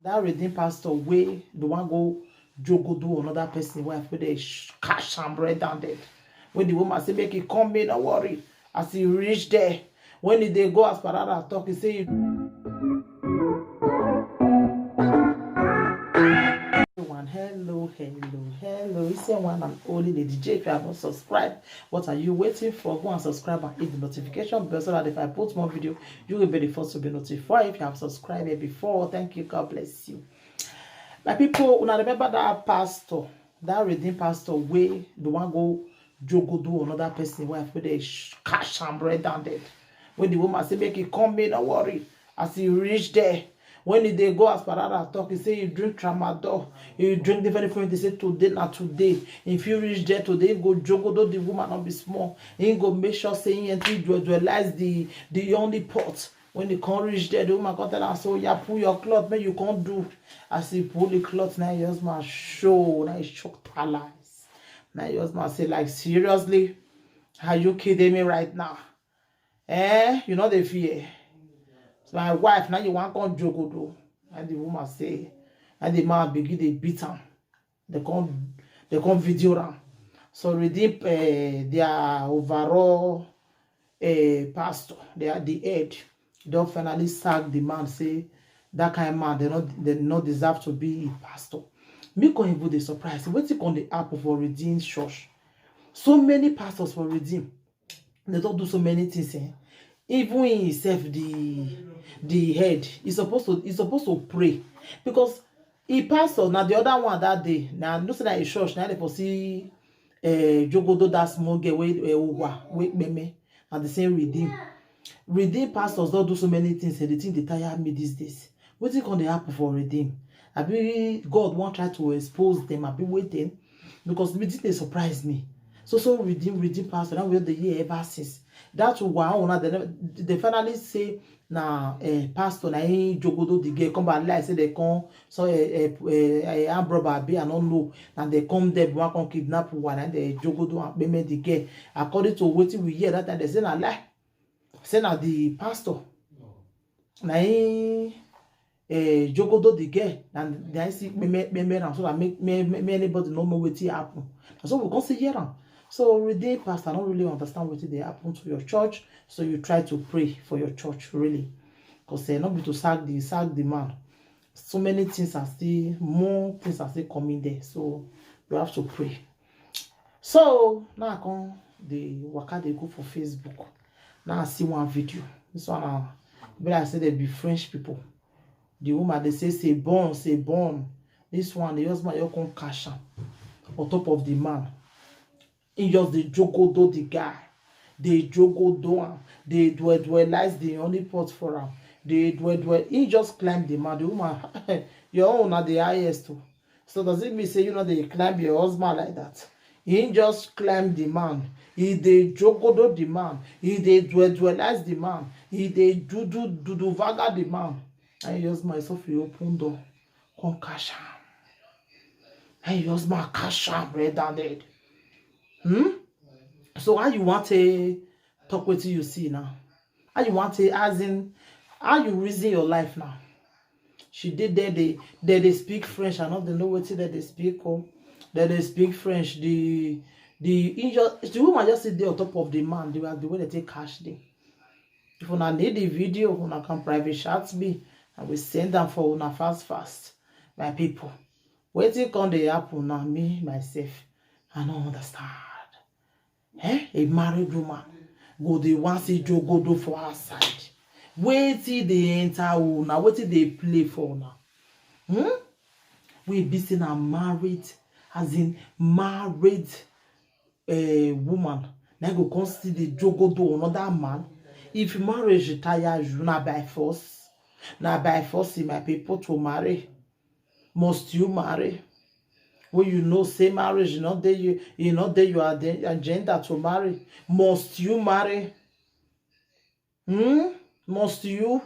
that redeemed pastor way the one go jogo do another person wife wey dey cash and bread down there. When the woman say make e come in, no worry. As he reach there, when they go as Parada talk, he say everyone, hello. It's your one and only Lady J. If you have not subscribed, what are you waiting for? Go and subscribe and hit the notification bell so that if I post more video, you will be the first to be notified. If you have subscribed here before, thank you. God bless you. My people, una remember that pastor, that redeemed pastor way the one go jogo do another person wife wey dey cash and bread down there. When the woman say make e come in, no worry. As he reach there, when they go as Parada talk, he say you drink tramadol, you drink different things. They say today not today. If you reach there today, he go jogo do the woman not be small. He go make sure say he dualize the only pot. When they come reach there, the woman come tell am, so yeah, pull your cloth, make you can't do. As he pull the cloth, now your husband show, now he shock lies. Now your husband say, like, seriously? Are you kidding me right now? You know the fear. So my wife, now you want to come joke do. And the woman say, and the man begin to beat him. They come video am. So redeem their overall pastor, they are the head. Don't finally sack the man, say that kind of man, they not deserve to be a pastor. Me can even the surprise. Waiting on the app for Redeem Church. So many pastors for Redeem. They don't do so many things. Even himself, the head, he's supposed to pray. Because he pastor, now the other one that day, now no say that in church, now they for see Jogodo that small girl wait meme and the same Redeem pastors don't do so many things. The thing they tire me these days. Waiting on the app for Redeem. I be God won't try to expose them. I be waiting because they surprise me. So redeem pastor. Now we have the year ever since. That's why they finally say na pastor na jogodo the girl come back like say they come so armed robber be I don't know and they come there one come kidnap one and they jogodo and payment the girl. According to what we hear that time they say na lie. Say na the pastor na jogodo the girl and they see me so that make anybody don't know what happen. So we can see here. So redeemed pastor don't really understand what they happen to your church. So you try to pray for your church really. Because not be to sack the man. So many things are still, more things are still coming there. So you have to pray. So now I come the waka they go for Facebook. Now I see one video. This one but I say they be French people. The woman they say born. This one the husband you come cash on top of the man. He just the jogodo the guy. They jogodo him. They dualize the only pot for him. They he just climbed the man. The woman your own are the highest too. So does it mean say you know they climb your husband like that? He just climbed the man. He they jogodo the man. He they dualize the man. He they do vaga the man. I just myself you open door. Come cash him. I just my cash him right down there. So how you want to talk with you see now? How you want to as in how you reason your life now? She did there they speak French. I know they know what they speak. They speak French. The woman just sit there on top of the man. The way they take cash there. If you need the video, you can private chat me and we send them for una fast. My people. Waiting on the apple now, me myself. I don't understand. A married woman go the one see jogodo for her side. Wait till they enter now. Wait till they play for now. We be seen a married, as in married woman. Now go come see the jogodo another man. If marriage retire you not by force. Now by force my people to marry. Must you marry? When you know say marriage, not there you not there you are the agenda to marry. Must you marry? Must you?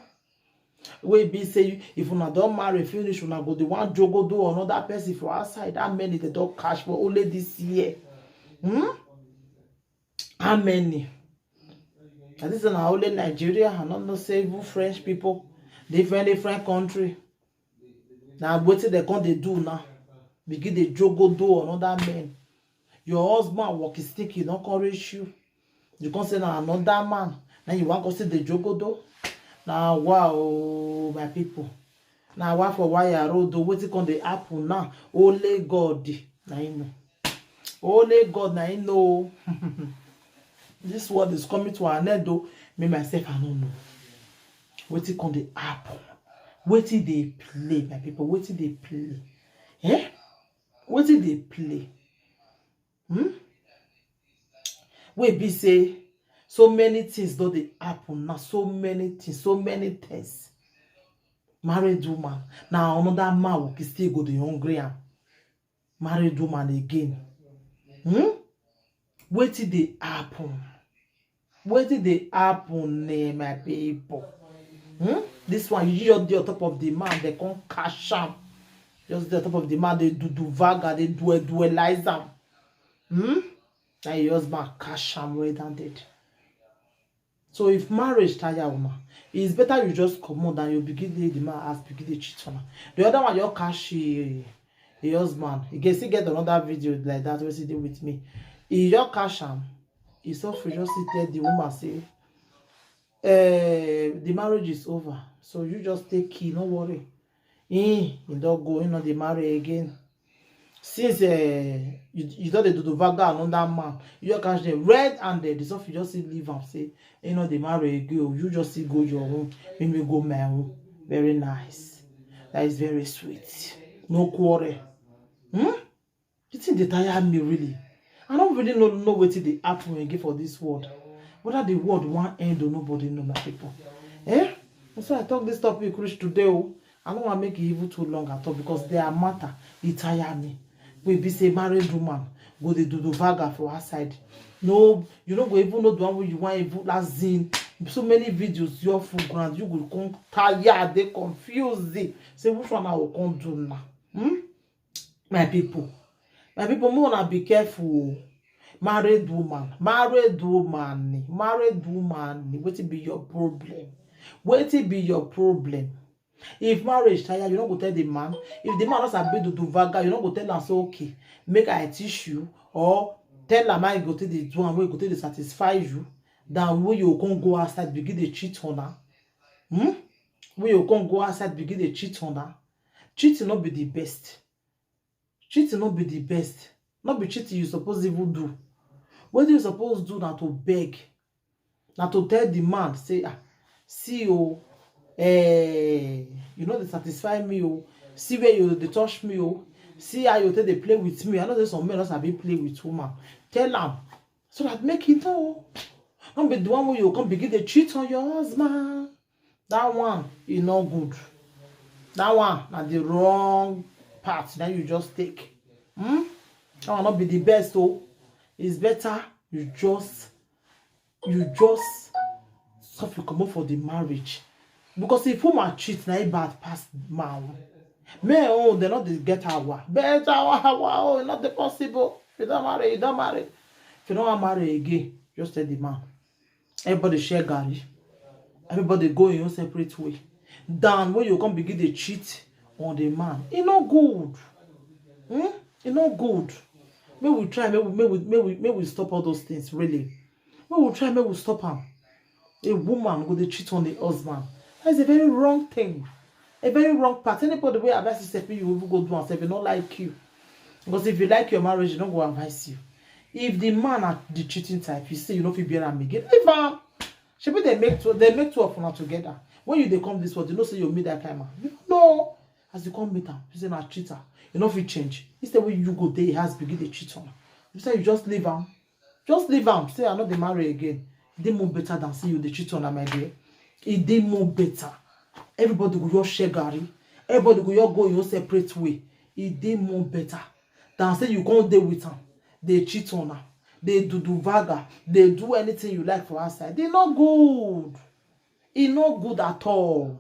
We be say if you don't marry finish, you go the one jogo do another person for outside. How many they don't cash for only this year? How many? And this is not only Nigeria, I don't know say even French people, different country. Now wetin they come they do now? Begin the jogo do another man. Your husband walk his stick, he don't encourage you. You can't say now another man. Now you want to see the jogo do. Now wow, my people. Now why for why I road do wetin come the apple now? Only God. Now you know. Only God now you know. This word is coming to an end though. Me myself, I don't know. Wetin come the apple? Wetin they play, my people? Wetin they play? Eh? Wetin they play? Wey be say so many things don dey happen now. So many things. Married woman. Now another man will still go the hungry am. Married woman again. Wetin dey happen? Wetin dey happen, my people? This one, you just dey on top of the man, they can't cash am. Just dey on top of the man, they do vaga, they dualize am. Now your husband cash am right and dead. So if marriage tire woman, it's better you just come on than you begin the man as begin the cheat on her. The other one, you cash the husband. You can still get another video like that where he did with me. He just cash am. He so free just tell the woman say, the marriage is over. So you just take key, no worry. He don't go, the marry again. Since you don't do the vaga another man, you just catch them red-handed. The stuff you just see leave and say, they marry again. You just see go your own, maybe go my own. Very nice. That is very sweet. No quarrel. You think they tire me really? I don't really know what they happen again for this world. Whether the world won't end or nobody know, my people. So I talk this topic reach today. I don't want to make it even too long at all because their matter, it tire me. We be say married woman, go they do the vaga for her side. No, you don't go even know the one where you want even last in. So many videos, your full ground, you will come tired, they confuse it. Say which one I will come do now? My people, more wanna be careful. Married woman, what will be your problem? What will be your problem? If marriage tire, you don't go tell the man. If the man doesn't able to do vaga, you don't go tell him say okay, make I teach you, or tell him I go to the one where go to satisfy you. Then when you can't go outside, begin to cheat on her. When you can't go outside, begin to cheat on her. Cheating not be the best. Cheating not be the best. Not be cheating you suppose even do. What do you suppose do now to beg? Now to tell the man, say, see you. You know they satisfy me, see where you they touch me, see how you take they play with me. I know there's some men that be play with woman. Tell them so that make it know. Don't be the one where you come begin to cheat on your husband. That one is not good. That one na the wrong path that you just take. That will not be the best though. It's better you just suffer come up for the marriage. Because if woman cheat, na bad past man. Men they not get our better our not the possible. If you don't marry, you don't marry. If you don't marry again, just tell the man. Everybody share garri. Everybody go in your separate way. Then when you come begin to cheat on the man, it's not good. It's not good. May we try, may we stop all those things, really. May we try, may we stop them. A woman go to cheat on the husband. That's a very wrong thing. A very wrong path. Anybody will advise you, say, you will go do and say, if not like you. Because if you like your marriage, you don't go advise you. If the man at the cheating type, you say you don't feel better and again, leave am. Should be they make two of them together. When you they come this world, you know say you meet that kind of man. You don't know. As you come meet him, you say na cheater. You know if you change. Instead when you go there, he has begin to cheat on. You say you just leave him. Just leave him. Say I'm not the marry again. They more better than see you the cheat on my dear. It dey more better. Everybody go your share garri. Everybody go your go your separate way. It dey more better than say you can't deal with them. They cheat on her. They do vaga. They do anything you like for outside. They not good. It's not good at all.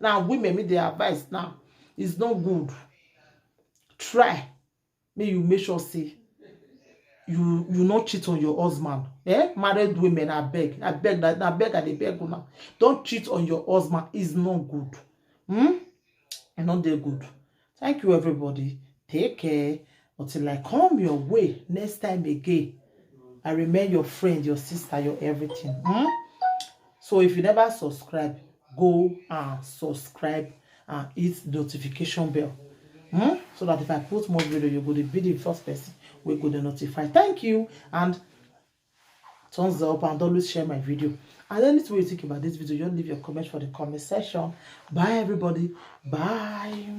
Now women make their advice now. It's not good. Try. May you make sure say you not cheat on your husband. Married women, I beg that they beg now. Don't cheat on your husband. It's not good. and not dey good. Thank you, everybody. Take care until I come your way next time again. I remain your friend, your sister, your everything. So if you never subscribe, go and subscribe and hit the notification bell. So that if I put more video, you go to be the first person we go to notify. Thank you, and thumbs up, and always share my video. And anything you think about this video, just leave your comment for the comment section. Bye, everybody. Bye.